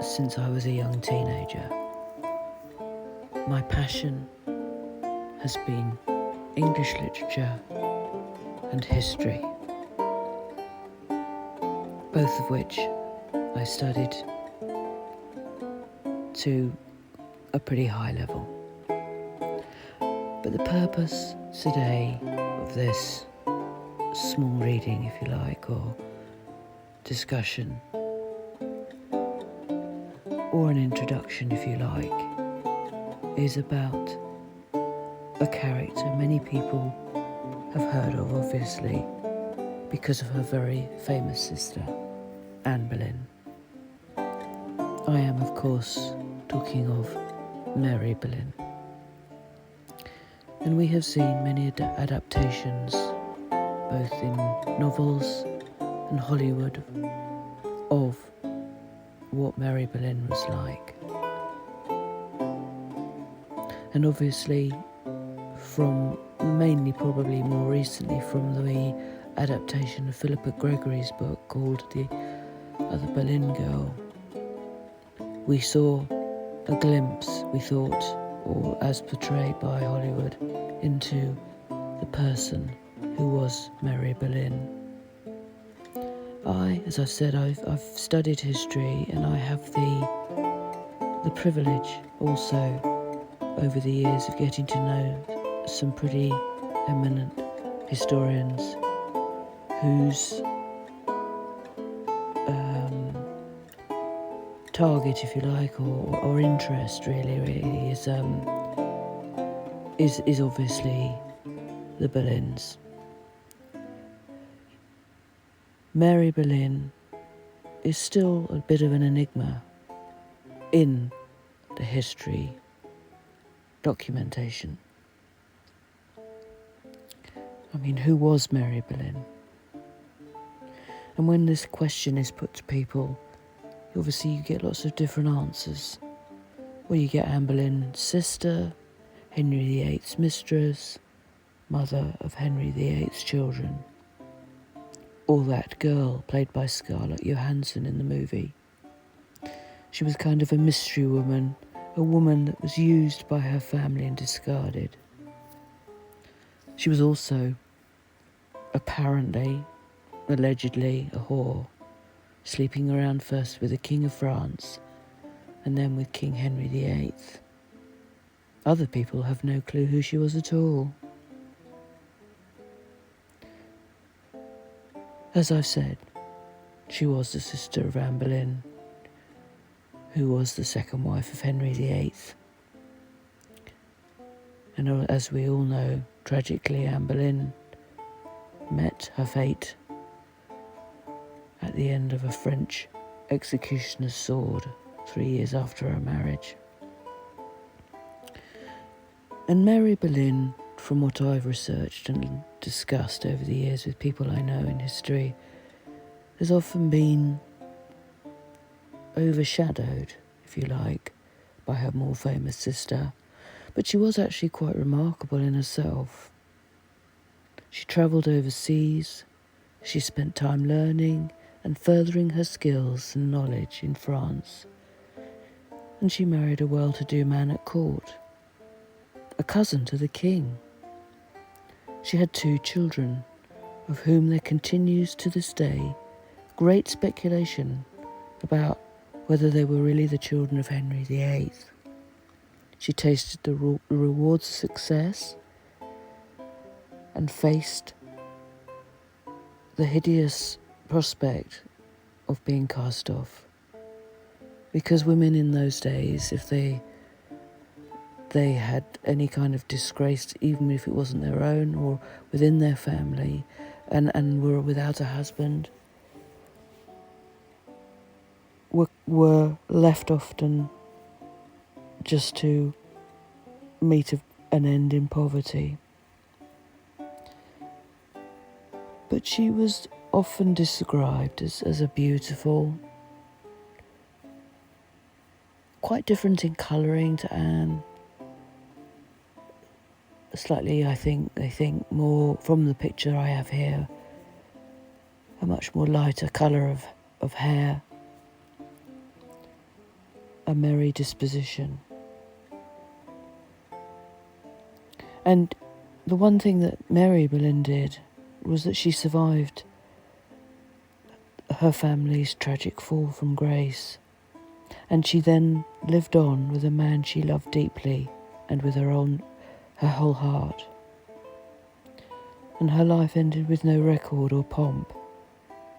since I was a young teenager. My passion has been English literature and history, both of which I studied to a pretty high level. But the purpose today of this small reading, if you like, or discussion, or an introduction, if you like, is about a character many people have heard of, obviously, because of her very famous sister, Anne Boleyn. I am, of course, talking of Mary Boleyn. And we have seen many adaptations, both in novels and Hollywood, of what Mary Boleyn was like. And obviously, from mainly, probably more recently, from the adaptation of Philippa Gregory's book called The Other Boleyn Girl, we saw a glimpse, we thought, or as portrayed by Hollywood, into the person who was Mary Boleyn. As I've said, I've studied history, and I have the privilege also over the years of getting to know some pretty eminent historians whose target, if you like, or interest really is obviously the Boleyns. Mary Boleyn is still a bit of an enigma in the history documentation. I mean, who was Mary Boleyn? And when this question is put to people, obviously you get lots of different answers. Well, you get Anne Boleyn's sister, Henry VIII's mistress, mother of Henry VIII's children, or that girl played by Scarlett Johansson in the movie. She was kind of a mystery woman, a woman that was used by her family and discarded. She was also, apparently, allegedly, a whore, sleeping around first with the King of France and then with King Henry VIII. Other people have no clue who she was at all. As I've said, she was the sister of Anne Boleyn, who was the second wife of Henry VIII. And as we all know, tragically, Anne Boleyn met her fate at the end of a French executioner's sword 3 years after her marriage. And Mary Boleyn, from what I've researched and discussed over the years with people I know in history, has often been overshadowed, if you like, by her more famous sister. But she was actually quite remarkable in herself. She travelled overseas, she spent time learning and furthering her skills and knowledge in France. And she married a well-to-do man at court, a cousin to the king. She had 2 children, of whom there continues to this day great speculation about whether they were really the children of Henry VIII. She tasted the rewards of success and faced the hideous prospect of being cast off. Because women in those days, if they had any kind of disgrace, even if it wasn't their own or within their family, and were without a husband, were left often just to meet an end in poverty. But she was often described as a beautiful, quite different in colouring to Anne. Slightly, I think more from the picture I have here, a much more lighter colour of hair. a merry disposition. And the one thing that Mary Boleyn did was that she survived her family's tragic fall from grace, and she then lived on with a man she loved deeply and with her whole heart. And her life ended with no record or pomp.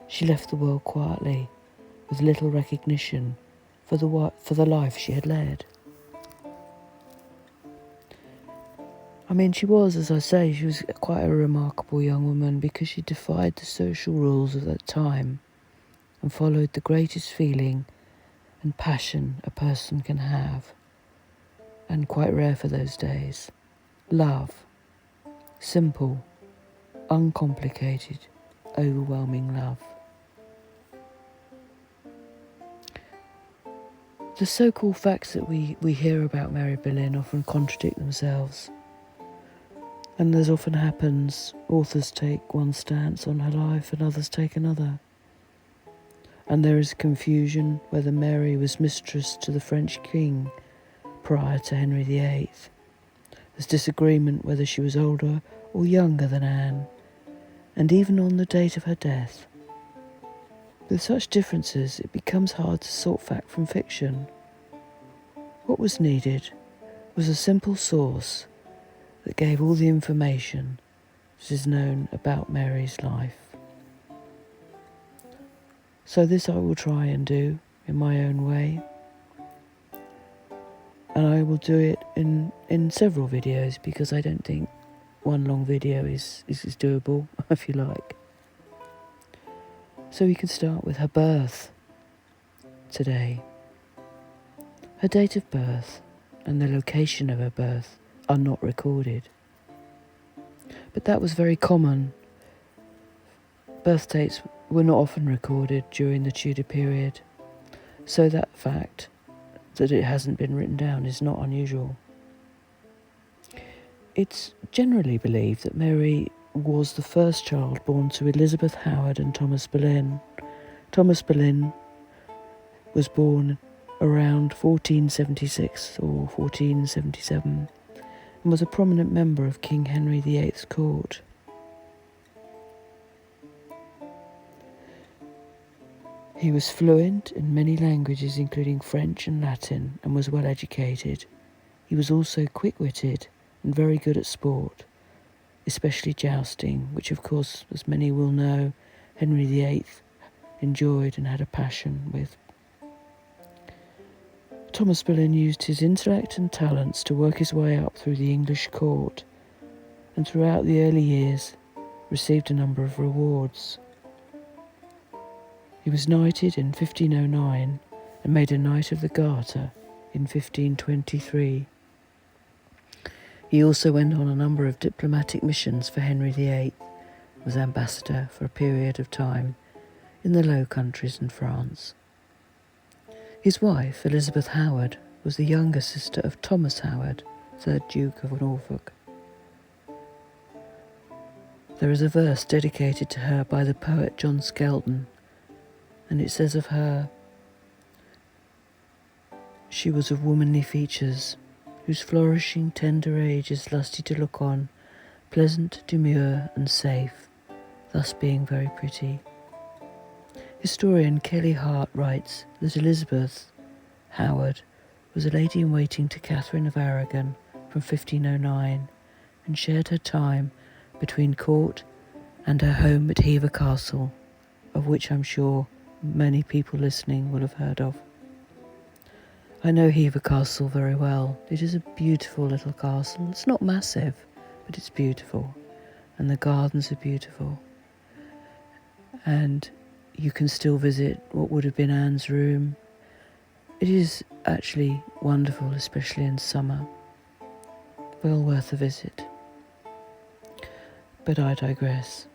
She left the world quietly, with little recognition for the life she had led. I mean, she was, as I say, she was quite a remarkable young woman because she defied the social rules of that time and followed the greatest feeling and passion a person can have, and quite rare for those days. Love. Simple, uncomplicated, overwhelming love. The so-called facts that we hear about Mary Boleyn often contradict themselves. And as often happens, authors take one stance on her life and others take another. And there is confusion whether Mary was mistress to the French king prior to Henry VIII. There's disagreement whether she was older or younger than Anne, and even on the date of her death. With such differences, it becomes hard to sort fact from fiction. What was needed was a simple source that gave all the information that is known about Mary's life. So this I will try and do in my own way, and I will do it in several videos because I don't think one long video is doable, if you like. So we can start with her birth today. Her date of birth and the location of her birth are not recorded. But that was very common. Birth dates were not often recorded during the Tudor period, so that fact that it hasn't been written down is not unusual. It's generally believed that Mary was the first child born to Elizabeth Howard and Thomas Boleyn. Thomas Boleyn was born around 1476 or 1477 and was a prominent member of King Henry VIII's court. He was fluent in many languages, including French and Latin, and was well educated. He was also quick-witted and very good at sport, especially jousting, which of course, as many will know, Henry VIII enjoyed and had a passion with. Thomas Boleyn used his intellect and talents to work his way up through the English court, and throughout the early years received a number of rewards. He was knighted in 1509 and made a Knight of the Garter in 1523. He also went on a number of diplomatic missions for Henry VIII, was ambassador for a period of time in the Low Countries and France. His wife, Elizabeth Howard, was the younger sister of Thomas Howard, 3rd Duke of Norfolk. There is a verse dedicated to her by the poet John Skelton, and it says of her, "She was of womanly features, whose flourishing tender age is lusty to look on, pleasant, demure, and safe, thus being very pretty." Historian Kelly Hart writes that Elizabeth Howard was a lady-in-waiting to Catherine of Aragon from 1509 and shared her time between court and her home at Hever Castle, of which I'm sure many people listening will have heard of. I know Hever Castle very well. It is a beautiful little castle. It's not massive, but it's beautiful, and the gardens are beautiful. And you can still visit what would have been Anne's room. It is actually wonderful, especially in summer. Well worth a visit. But I digress.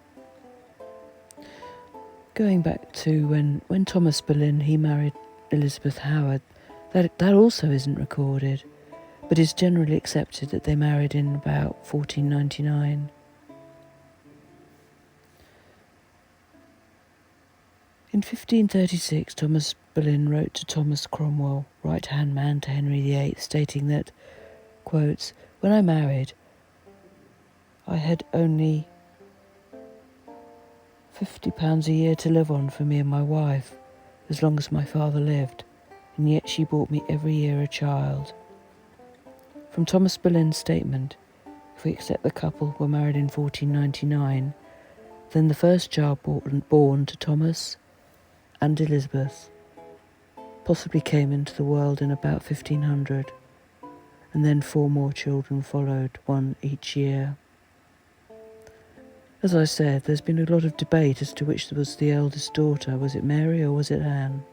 Going back to when Thomas Boleyn, he married Elizabeth Howard, that also isn't recorded, but it's generally accepted that they married in about 1499. In In 1536, Thomas Boleyn wrote to Thomas Cromwell, right-hand man to Henry VIII, stating that, quotes, "When I married, I had only £50 a year to live on for me and my wife, as long as my father lived, and yet she brought me every year a child." From Thomas Boleyn's statement, if we accept the couple were married in 1499, then the first child born to Thomas and Elizabeth possibly came into the world in about 1500, and then 4 more children followed, 1 each year. As I said, there's been a lot of debate as to which was the eldest daughter. Was it Mary or was it Anne?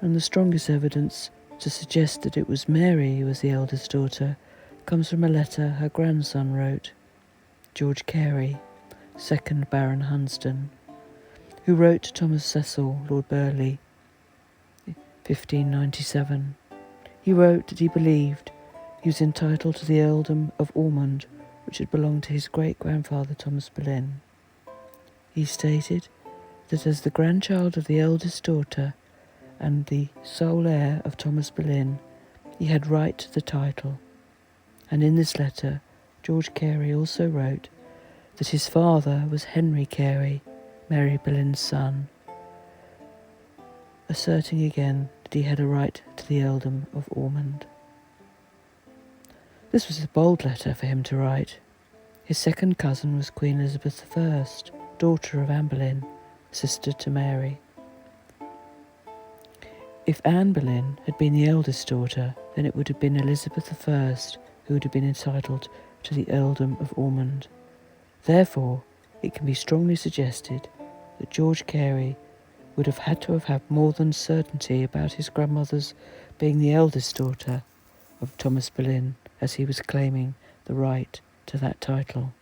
And the strongest evidence to suggest that it was Mary who was the eldest daughter comes from a letter her grandson wrote, George Carey, 2nd Baron Hunsdon, who wrote to Thomas Cecil, Lord Burleigh, 1597. He wrote that he believed he was entitled to the earldom of Ormond, which had belonged to his great-grandfather Thomas Boleyn. He stated that as the grandchild of the eldest daughter and the sole heir of Thomas Boleyn, he had right to the title. And in this letter, George Carey also wrote that his father was Henry Carey, Mary Boleyn's son, asserting again that he had a right to the earldom of Ormond. This was a bold letter for him to write. His second cousin was Queen Elizabeth I, daughter of Anne Boleyn, sister to Mary. If Anne Boleyn had been the eldest daughter, then it would have been Elizabeth I who would have been entitled to the earldom of Ormond. Therefore, it can be strongly suggested that George Carey would have had more than certainty about his grandmother's being the eldest daughter of Thomas Boleyn, as he was claiming the right to that title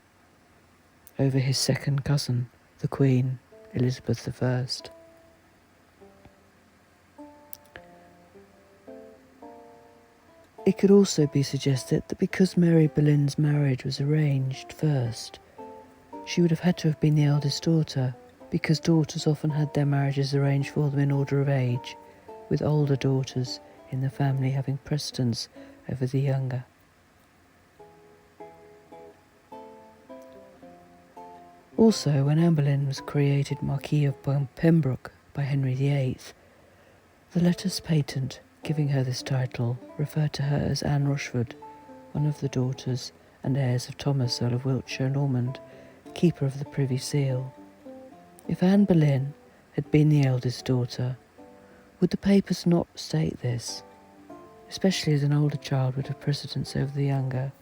over his second cousin, the Queen, Elizabeth I. It could also be suggested that because Mary Boleyn's marriage was arranged first, she would have had to have been the eldest daughter, because daughters often had their marriages arranged for them in order of age, with older daughters in the family having precedence over the younger. Also, when Anne Boleyn was created Marquis of Pembroke by Henry VIII, the letters patent giving her this title referred to her as Anne Rochford, one of the daughters and heirs of Thomas, Earl of Wiltshire and Ormond, Keeper of the Privy Seal. If Anne Boleyn had been the eldest daughter, would the papers not state this, especially as an older child would have precedence over the younger?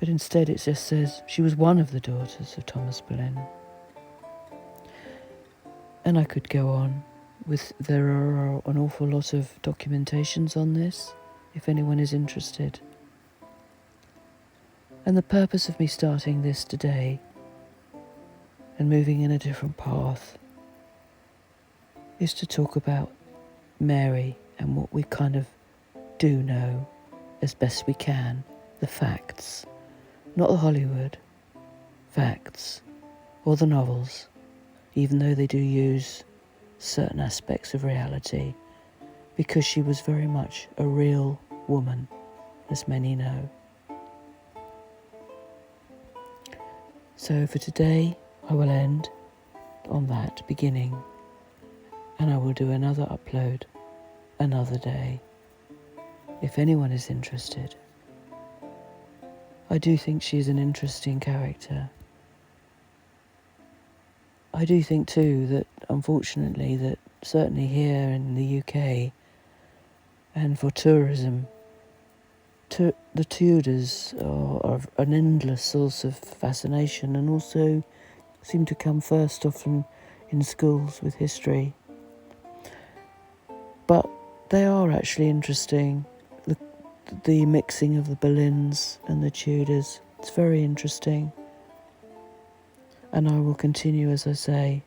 But instead it just says she was one of the daughters of Thomas Boleyn. And I could go on. There are an awful lot of documentations on this, if anyone is interested. And the purpose of me starting this today and moving in a different path is to talk about Mary and what we kind of do know as best we can, the facts, not the Hollywood facts or the novels, even though they do use certain aspects of reality, because she was very much a real woman, as many know. So for today, I will end on that beginning, and I will do another upload another day, if anyone is interested. I do think she's an interesting character. I do think too that, unfortunately, that certainly here in the UK and for tourism, the Tudors are an endless source of fascination, and also seem to come first often in schools with history. But they are actually interesting. The mixing of the Boleyns and the Tudors, it's very interesting. And I will continue, as I say,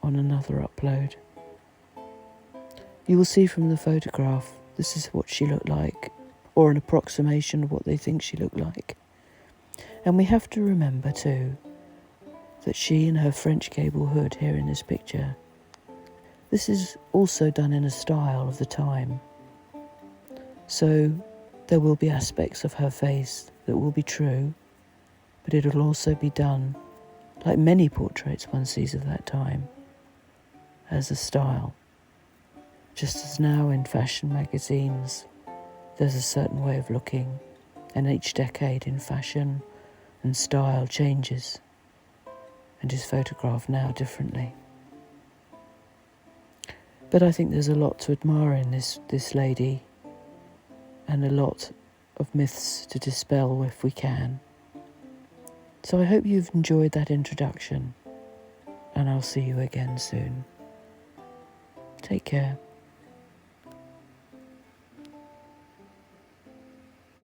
on another upload. You will see from the photograph, this is what she looked like, or an approximation of what they think she looked like. And we have to remember too, that she in her French gable hood here in this picture, this is also done in a style of the time. So there will be aspects of her face that will be true, but it will also be done, like many portraits one sees of that time, as a style. Just as now in fashion magazines, there's a certain way of looking, and each decade in fashion and style changes and is photographed now differently. But I think there's a lot to admire in this lady, and a lot of myths to dispel if we can. So I hope you've enjoyed that introduction, and I'll see you again soon. Take care.